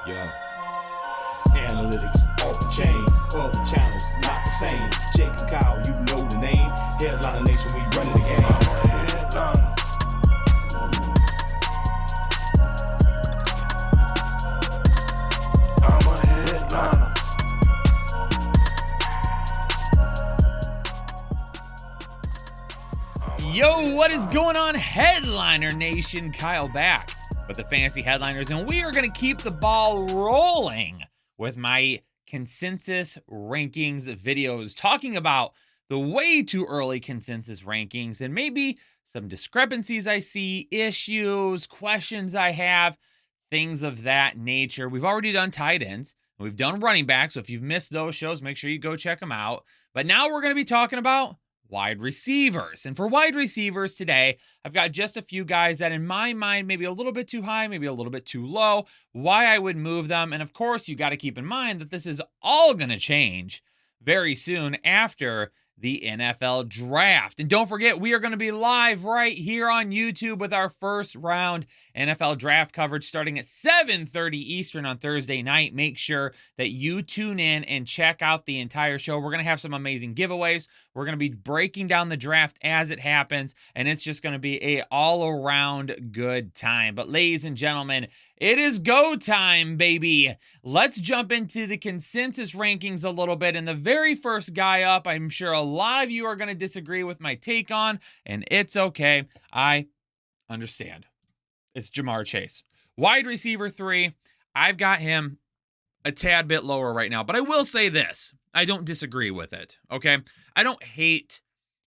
Yeah. Analytics off the chain, other channels not the same. Jake and Kyle, you know the name. Headliner Nation, we running the game. I'm a headliner. Yo, what is going on, Headliner Nation? Kyle back with the Fantasy Headliners, and we are going to keep the ball rolling with my consensus rankings videos, talking about the way too early consensus rankings and maybe some discrepancies I see, issues, questions I have, things of that nature. We've already done tight ends. We've done running backs, so if you've missed those shows, make sure you go check them out. But now we're going to be talking about wide receivers. And for wide receivers today, I've got just a few guys that in my mind, maybe a little bit too high, maybe a little bit too low, why I would move them. And of course, you got to keep in mind that this is all going to change very soon after the NFL draft. And don't forget, we are going to be live right here on YouTube with our first round NFL draft coverage starting at 7:30 Eastern on Thursday night. Make sure that you tune in and check out the entire show. We're going to have some amazing giveaways. We're going to be breaking down the draft as it happens, and it's just going to be a all-around good time. But ladies and gentlemen, it is go time, baby. Let's jump into the consensus rankings a little bit. And the very first guy up, I'm sure a lot of you are going to disagree with my take on, and it's okay. I understand. It's JaMarr Chase. Wide receiver 3. I've got him a tad bit lower right now, but I will say this. I don't disagree with it, okay? I don't hate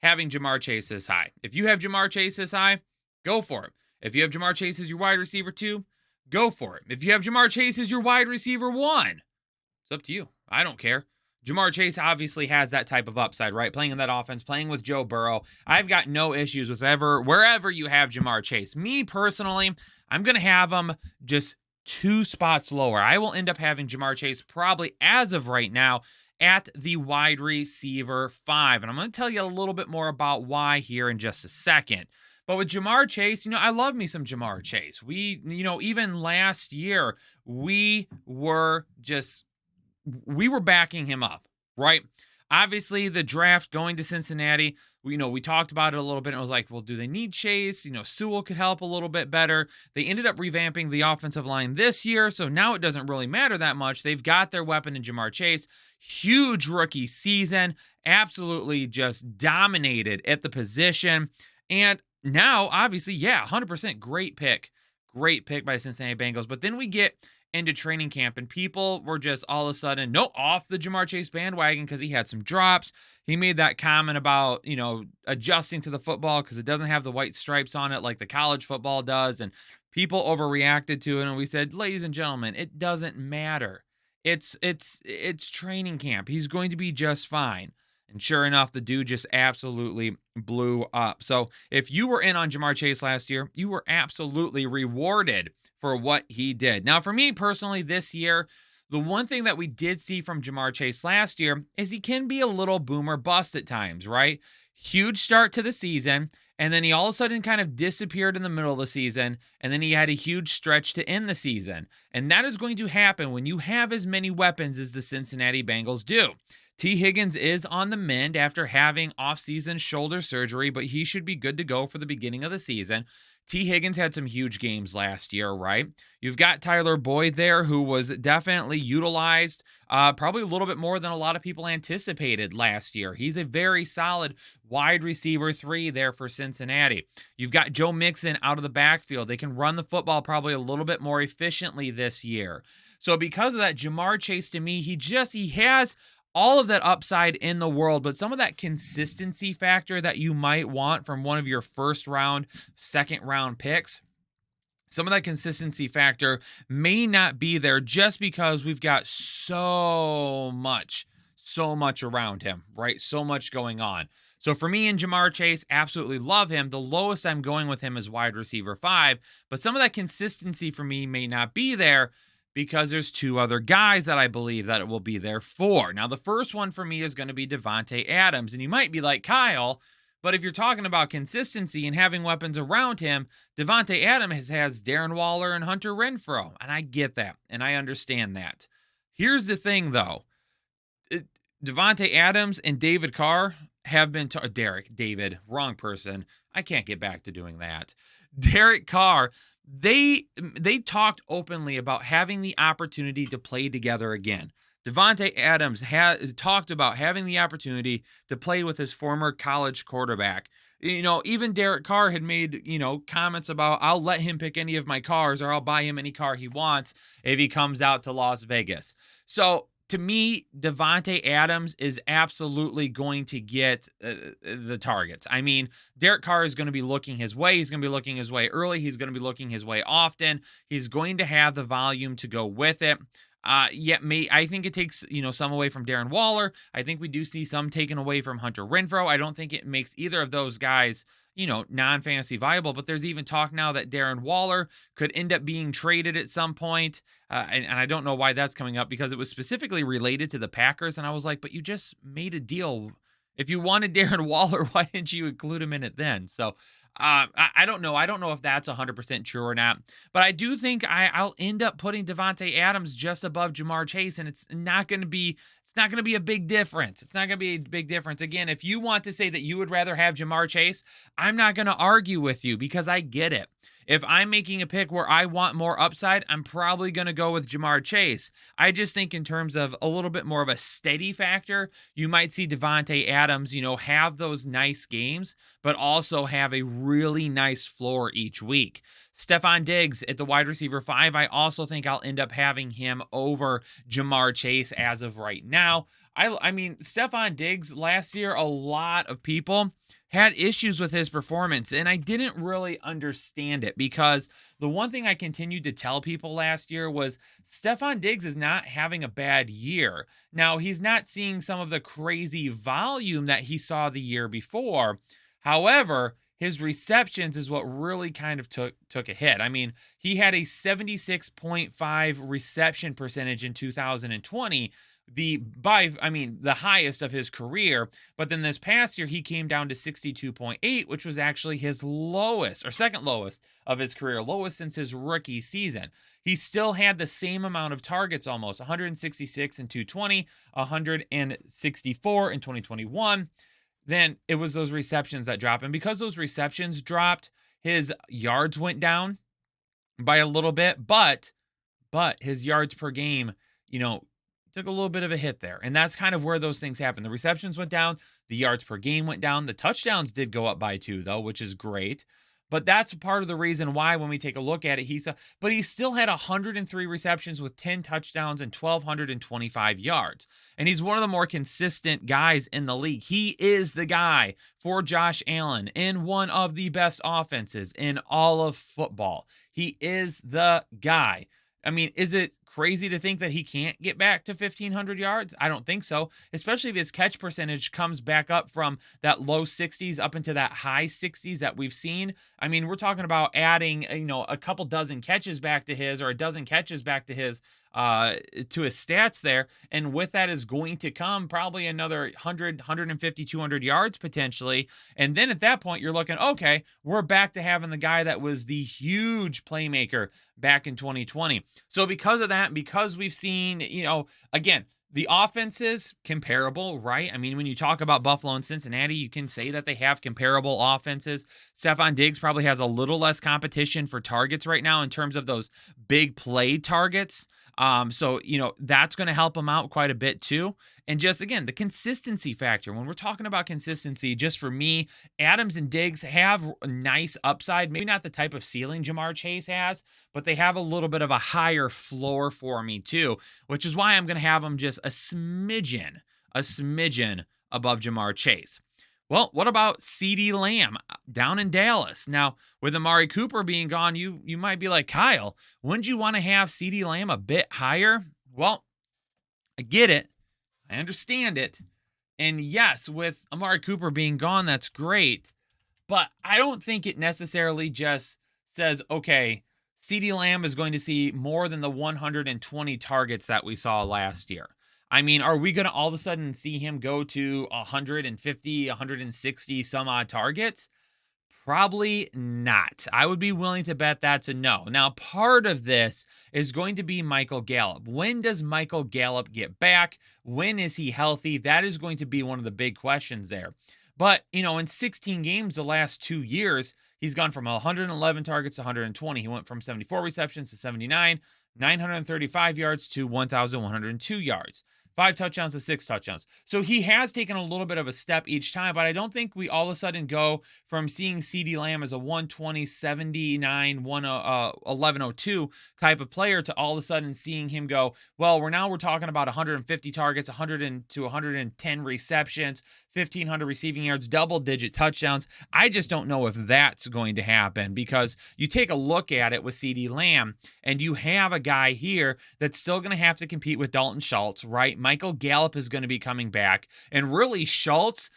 having JaMarr Chase this high. If you have JaMarr Chase this high, go for it. If you have JaMarr Chase as your wide receiver 2, go for it. If you have JaMarr Chase as your wide receiver 1, it's up to you. I don't care. JaMarr Chase obviously has that type of upside, right? Playing in that offense, playing with Joe Burrow. I've got no issues with wherever you have JaMarr Chase. Me personally, I'm going to have him just 2 spots lower. I will end up having JaMarr Chase probably as of right now at the wide receiver 5. And I'm going to tell you a little bit more about why here in just a second. But with JaMarr Chase, I love me some JaMarr Chase. We, even last year, we were backing him up, right? Obviously, the draft going to Cincinnati, we talked about it a little bit, and I was like, well, do they need Chase? Sewell could help a little bit better. They ended up revamping the offensive line this year, so now it doesn't really matter that much. They've got their weapon in JaMarr Chase. Huge rookie season, absolutely just dominated at the position. And now, obviously, 100% great pick. Great pick by the Cincinnati Bengals. But then we get into training camp, and people were just all of a sudden, off the JaMarr Chase bandwagon because he had some drops. He made that comment about, adjusting to the football because it doesn't have the white stripes on it like the college football does. And people overreacted to it. And we said, ladies and gentlemen, it doesn't matter. It's training camp. He's going to be just fine. And sure enough, the dude just absolutely blew up. So if you were in on JaMarr Chase last year, you were absolutely rewarded for what he did. Now, for me personally, this year, the one thing that we did see from JaMarr Chase last year is he can be a little boomer bust at times, right? Huge start to the season, and then he all of a sudden kind of disappeared in the middle of the season, and then he had a huge stretch to end the season. And that is going to happen when you have as many weapons as the Cincinnati Bengals do. T. Higgins is on the mend after having offseason shoulder surgery, but he should be good to go for the beginning of the season. T. Higgins had some huge games last year, right? You've got Tyler Boyd there, who was definitely utilized probably a little bit more than a lot of people anticipated last year. He's a very solid wide receiver 3 there for Cincinnati. You've got Joe Mixon out of the backfield. They can run the football probably a little bit more efficiently this year. So because of that, JaMarr Chase, to me, he has all of that upside in the world, but some of that consistency factor that you might want from one of your first round, second round picks, some of that consistency factor may not be there just because we've got so much around him, right? So much going on. So for me and JaMarr Chase, absolutely love him. The lowest I'm going with him is wide receiver 5, but some of that consistency for me may not be there because there's 2 other guys that I believe that it will be there for. Now, the first one for me is going to be Devonta Adams. And you might be like, Kyle, But if you're talking about consistency and having weapons around him, Devonta Adams has Darren Waller and Hunter Renfrow. And I get that. And I understand that. Here's the thing, though. Devonta Adams and David Carr have been David, wrong person. I can't get back to doing that. Derek Carr, they talked openly about having the opportunity to play together again. Devonta Adams talked about having the opportunity to play with his former college quarterback. Even Derek Carr had made, comments about, I'll let him pick any of my cars, or I'll buy him any car he wants if he comes out to Las Vegas. So to me, Devonta Adams is absolutely going to get the targets. I mean, Derek Carr is going to be looking his way. He's going to be looking his way early. He's going to be looking his way often. He's going to have the volume to go with it. I think it takes, some away from Darren Waller. I think we do see some taken away from Hunter Renfrow. I don't think it makes either of those guys, non-fantasy viable, but there's even talk now that Darren Waller could end up being traded at some point. And I don't know why that's coming up, because it was specifically related to the Packers. And I was like, but you just made a deal. If you wanted Darren Waller, why didn't you include him in it then? So I don't know. I don't know if that's 100% true or not, but I do think I'll end up putting Devonta Adams just above JaMarr Chase, and it's not going to be a big difference. It's not going to be a big difference. Again, if you want to say that you would rather have JaMarr Chase, I'm not going to argue with you, because I get it. If I'm making a pick where I want more upside, I'm probably going to go with JaMarr Chase. I just think in terms of a little bit more of a steady factor, you might see Devonta Adams, have those nice games, but also have a really nice floor each week. Stefon Diggs at the wide receiver 5, I also think I'll end up having him over JaMarr Chase as of right now. I mean, Stefon Diggs last year, a lot of people had issues with his performance, and I didn't really understand it, because the one thing I continued to tell people last year was Stefon Diggs is not having a bad year. Now, he's not seeing some of the crazy volume that he saw the year before. However, his receptions is what really kind of took a hit. I mean, he had a 76.5 reception percentage in 2020, the highest of his career. But then this past year, he came down to 62.8, which was actually his lowest, or second lowest of his career, lowest since his rookie season. He still had the same amount of targets, almost 166 in 2020, 164 in 2021. Then it was those receptions that dropped. And because those receptions dropped, his yards went down by a little bit, but his yards per game, took a little bit of a hit there. And that's kind of where those things happen. The receptions went down, the yards per game went down. The touchdowns did go up by 2, though, which is great. But that's part of the reason why, when we take a look at it, he still had 103 receptions with 10 touchdowns and 1,225 yards. And he's one of the more consistent guys in the league. He is the guy for Josh Allen in one of the best offenses in all of football. He is the guy. I mean, is it crazy to think that he can't get back to 1,500 yards? I don't think so, especially if his catch percentage comes back up from that low 60s up into that high 60s that we've seen. I mean, we're talking about adding, a couple dozen catches back to his, or a dozen catches back to his stats there. And with that is going to come probably another 100, 150, 200 yards potentially. And then at that point, you're looking, okay, we're back to having the guy that was the huge playmaker back in 2020. So because of that, because we've seen, again, the offense is comparable, right? I mean, when you talk about Buffalo and Cincinnati, you can say that they have comparable offenses. Stefon Diggs probably has a little less competition for targets right now in terms of those big play targets. So, that's going to help him out quite a bit too. And just, again, the consistency factor. When we're talking about consistency, just for me, Adams and Diggs have a nice upside. Maybe not the type of ceiling JaMarr Chase has, but they have a little bit of a higher floor for me too, which is why I'm going to have them just a smidgen above JaMarr Chase. Well, what about CeeDee Lamb down in Dallas? Now, with Amari Cooper being gone, you might be like, Kyle, wouldn't you want to have CeeDee Lamb a bit higher? Well, I get it. I understand it. And yes, with Amari Cooper being gone, that's great. But I don't think it necessarily just says, okay, CeeDee Lamb is going to see more than the 120 targets that we saw last year. I mean, are we going to all of a sudden see him go to 150, 160 some odd targets? Probably not. I would be willing to bet that's a no. Now, part of this is going to be Michael Gallup. When does Michael Gallup get back? When is he healthy? That is going to be one of the big questions there. But, in 16 games the last 2 years, he's gone from 111 targets to 120. He went from 74 receptions to 79, 935 yards to 1,102 yards. 5 touchdowns to 6 touchdowns. So he has taken a little bit of a step each time, but I don't think we all of a sudden go from seeing CeeDee Lamb as a 120, 79, 1102 type of player to all of a sudden seeing him go, well, we're talking about 150 targets, 100 to 110 receptions, 1,500 receiving yards, double-digit touchdowns. I just don't know if that's going to happen, because you take a look at it with CeeDee Lamb, and you have a guy here that's still going to have to compete with Dalton Schultz, right? Michael Gallup is going to be coming back, and really Schultz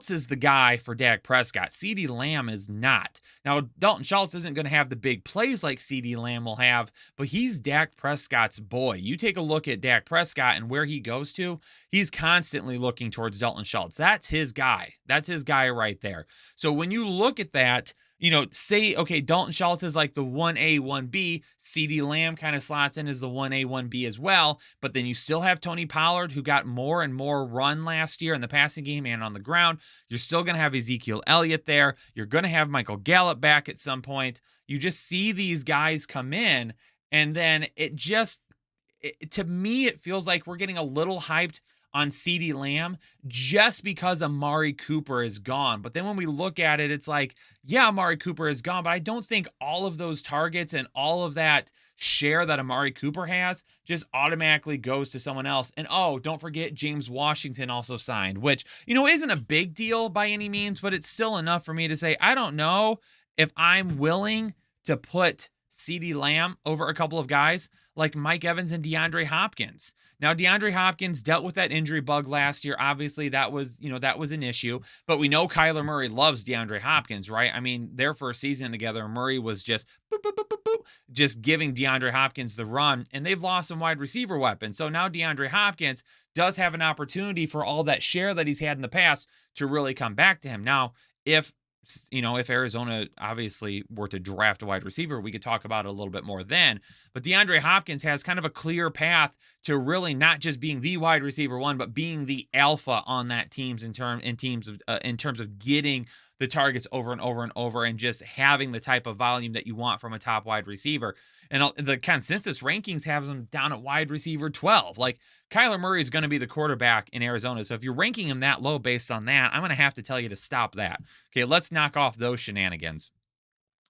is the guy for Dak Prescott. CeeDee Lamb is not. Now, Dalton Schultz isn't going to have the big plays like CeeDee Lamb will have, but he's Dak Prescott's boy. You take a look at Dak Prescott and where he goes to, he's constantly looking towards Dalton Schultz. That's his guy. That's his guy right there. So when you look at that, say, okay, Dalton Schultz is like the 1A, 1B. CeeDee Lamb kind of slots in as the 1A, 1B as well. But then you still have Tony Pollard, who got more and more run last year in the passing game and on the ground. You're still going to have Ezekiel Elliott there. You're going to have Michael Gallup back at some point. You just see these guys come in, and then to me, it feels like we're getting a little hyped on CeeDee Lamb just because Amari Cooper is gone. But then when we look at it, it's like, yeah, Amari Cooper is gone, but I don't think all of those targets and all of that share that Amari Cooper has just automatically goes to someone else. And don't forget James Washington also signed, which, isn't a big deal by any means, but it's still enough for me to say, I don't know if I'm willing to put CeeDee Lamb over a couple of guys like Mike Evans and DeAndre Hopkins. Now, DeAndre Hopkins dealt with that injury bug last year. Obviously, that was an issue. But we know Kyler Murray loves DeAndre Hopkins, right? I mean, their first season together, Murray was just boop, boop, boop, boop, boop, just giving DeAndre Hopkins the run, and they've lost some wide receiver weapons. So now DeAndre Hopkins does have an opportunity for all that share that he's had in the past to really come back to him. Now, if Arizona obviously were to draft a wide receiver, we could talk about it a little bit more then. But DeAndre Hopkins has kind of a clear path to really not just being the wide receiver one, but being the alpha on that teams in terms of getting the targets over and over and over, and just having the type of volume that you want from a top wide receiver. And the consensus rankings have him down at wide receiver 12. Like, Kyler Murray is going to be the quarterback in Arizona. So if you're ranking him that low based on that, I'm going to have to tell you to stop that. Okay, let's knock off those shenanigans.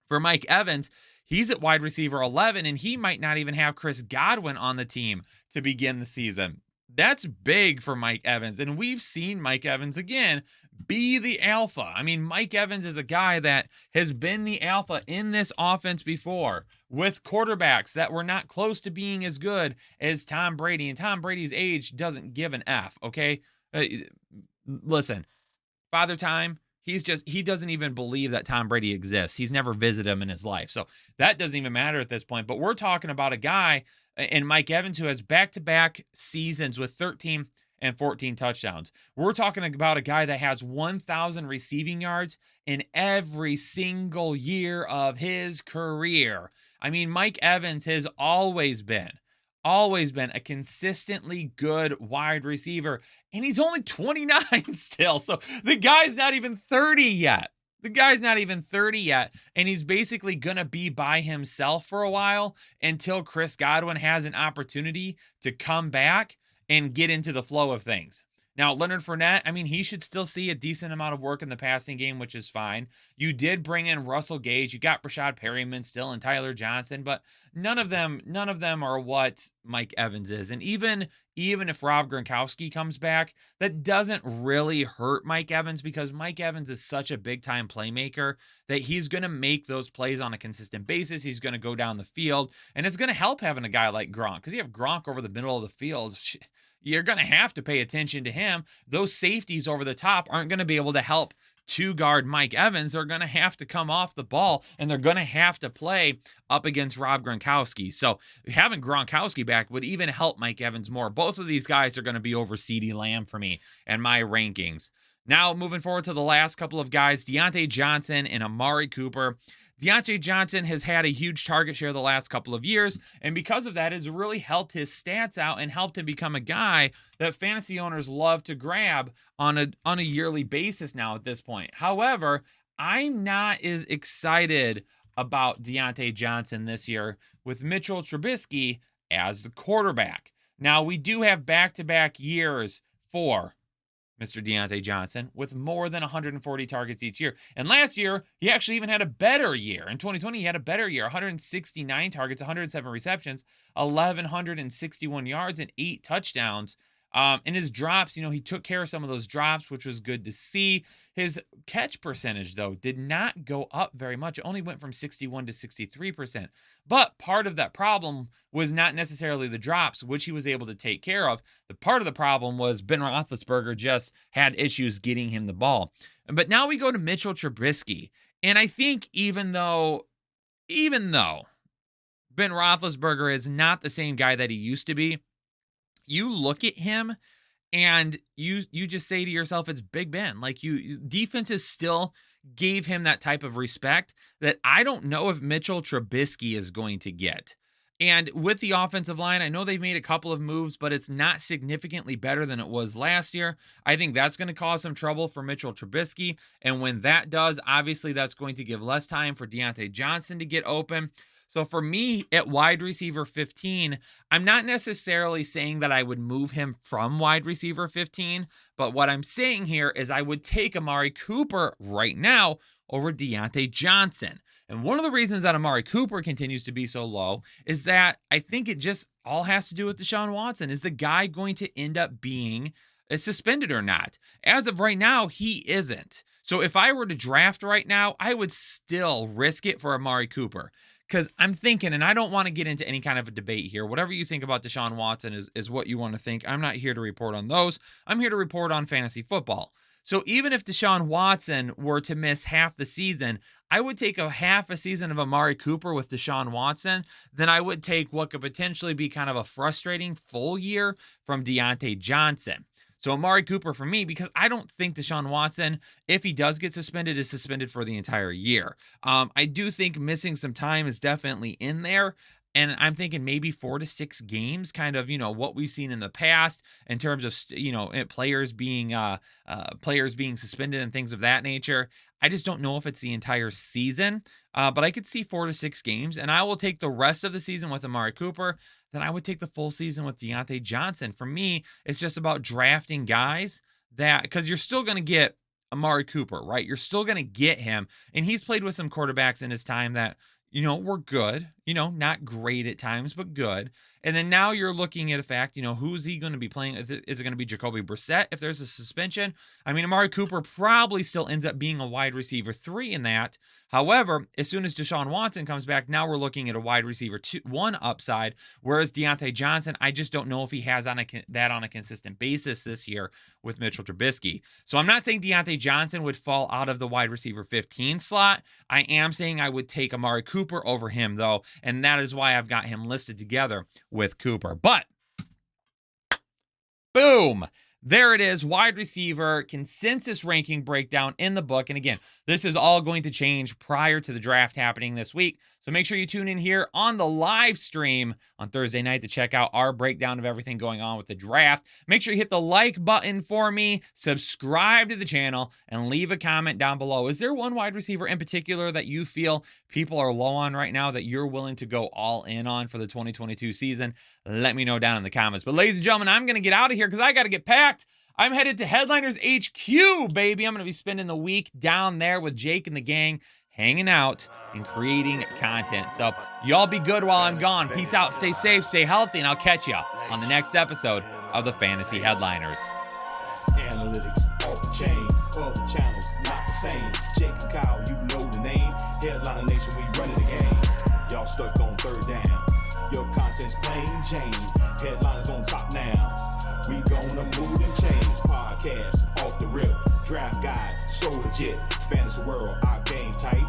For Mike Evans, he's at wide receiver 11, and he might not even have Chris Godwin on the team to begin the season. That's big for Mike Evans, and we've seen Mike Evans again be the alpha. I mean, Mike Evans is a guy that has been the alpha in this offense before with quarterbacks that were not close to being as good as Tom Brady, and Tom Brady's age doesn't give an F, okay? Listen, Father Time, he doesn't even believe that Tom Brady exists. He's never visited him in his life. So that doesn't even matter at this point. But we're talking about a guy in Mike Evans who has back-to-back seasons with 13 and 14 touchdowns. We're talking about a guy that has 1,000 receiving yards in every single year of his career. I mean, Mike Evans has always been a consistently good wide receiver, and he's only 29 still. So the guy's not even 30 yet. And he's basically going to be by himself for a while until Chris Godwin has an opportunity to come back and get into the flow of things. Now, Leonard Fournette, I mean, he should still see a decent amount of work in the passing game, which is fine. You did bring in Russell Gage. You got Rashad Perryman still and Tyler Johnson, but none of them are what Mike Evans is. And even if Rob Gronkowski comes back, that doesn't really hurt Mike Evans, because Mike Evans is such a big-time playmaker that he's going to make those plays on a consistent basis. He's going to go down the field, and it's going to help having a guy like Gronk, because you have Gronk over the middle of the field. You're going to have to pay attention to him. Those safeties over the top aren't going to be able to help to guard Mike Evans, they're going to have to come off the ball and they're going to have to play up against Rob Gronkowski. So having Gronkowski back would even help Mike Evans more. Both of these guys are going to be over CeeDee Lamb for me and my rankings. Now, moving forward to the last couple of guys, Deontay Johnson and Amari Cooper. Deontay Johnson has had a huge target share the last couple of years, and because of that, it's really helped his stats out and helped him become a guy that fantasy owners love to grab on a yearly basis now at this point. However, I'm not as excited about Deontay Johnson this year with Mitchell Trubisky as the quarterback. Now, we do have back-to-back years for Mr. Deontay Johnson with more than 140 targets each year. And last year, he actually even had a better year. In 2020, he had a better year. 169 targets, 107 receptions, 1,161 yards, and 8 touchdowns. In his drops, he took care of some of those drops, which was good to see. His catch percentage, though, did not go up very much. It only went from 61 to 63%. But part of that problem was not necessarily the drops, which he was able to take care of. The part of the problem was Ben Roethlisberger just had issues getting him the ball. But now we go to Mitchell Trubisky. And I think even though Ben Roethlisberger is not the same guy that he used to be, you look at him and you just say to yourself, it's Big Ben. Like, defenses still gave him that type of respect that I don't know if Mitchell Trubisky is going to get. And with the offensive line, I know they've made a couple of moves, but it's not significantly better than it was last year. I think that's going to cause some trouble for Mitchell Trubisky. And when that does, obviously that's going to give less time for Deontay Johnson to get open. So for me, at wide receiver 15, I'm not necessarily saying that I would move him from wide receiver 15, but what I'm saying here is I would take Amari Cooper right now over Deontay Johnson. And one of the reasons that Amari Cooper continues to be so low is that I think it just all has to do with Deshaun Watson. Is the guy going to end up being suspended or not? As of right now, he isn't. So if I were to draft right now, I would still risk it for Amari Cooper. Because I'm thinking, and I don't want to get into any kind of a debate here. Whatever you think about Deshaun Watson is what you want to think. I'm not here to report on those. I'm here to report on fantasy football. So even if Deshaun Watson were to miss half the season, I would take a half a season of Amari Cooper with Deshaun Watson. Then I would take what could potentially be kind of a frustrating full year from Deontay Johnson. So Amari Cooper for me, because I don't think Deshaun Watson, if he does get suspended, is suspended for the entire year. I do think missing some time is definitely in there. And I'm thinking maybe 4 to 6 games, kind of, what we've seen in the past in terms of, players being suspended and things of that nature. I just don't know if it's the entire season, but I could see 4 to 6 games, and I will take the rest of the season with Amari Cooper. Then I would take the full season with Deontay Johnson. For me, it's just about drafting guys because you're still going to get Amari Cooper, right? You're still going to get him, and he's played with some quarterbacks in his time that were good, not great at times, but good. And then now you're looking at a fact, who's he going to be playing? Is it going to be Jacoby Brissett if there's a suspension? I mean, Amari Cooper probably still ends up being a wide receiver 3 in that. However, as soon as Deshaun Watson comes back, now we're looking at a wide receiver 1 upside, whereas Deontay Johnson, I just don't know if he has that on a consistent basis this year with Mitchell Trubisky. So I'm not saying Deontay Johnson would fall out of the wide receiver 15 slot. I am saying I would take Amari Cooper over him, though, and that is why I've got him listed together with Cooper. But boom, there it is, wide receiver consensus ranking breakdown in the book. And again, this is all going to change prior to the draft happening this week. So make sure you tune in here on the live stream on Thursday night to check out our breakdown of everything going on with the draft. Make sure you hit the like button for me, subscribe to the channel, and leave a comment down below. Is there one wide receiver in particular that you feel people are low on right now that you're willing to go all in on for the 2022 season? Let me know down in the comments. But ladies and gentlemen, I'm going to get out of here because I got to get packed. I'm headed to Headliners HQ, baby. I'm going to be spending the week down there with Jake and the gang, hanging out and creating content. So y'all be good while I'm gone. Peace out, stay safe, stay healthy, and I'll catch ya on the next episode of the Fantasy Headliners. Analytics off the chain, other channels not the same. Jake and Kyle, you know the name. Headliner Nation, we running the game. Y'all stuck on third down. Your content's plain Jane. Headliners on top now. We gonna move and change. Podcast off the rip. Draft guide. so legit. Fantasy world, our game tight.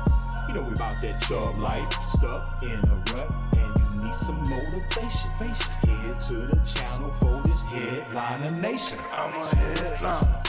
You know we about that Chubb life. Stuck in a rut and you need some motivation. Head to the channel for this headliner nation. I'm a headliner.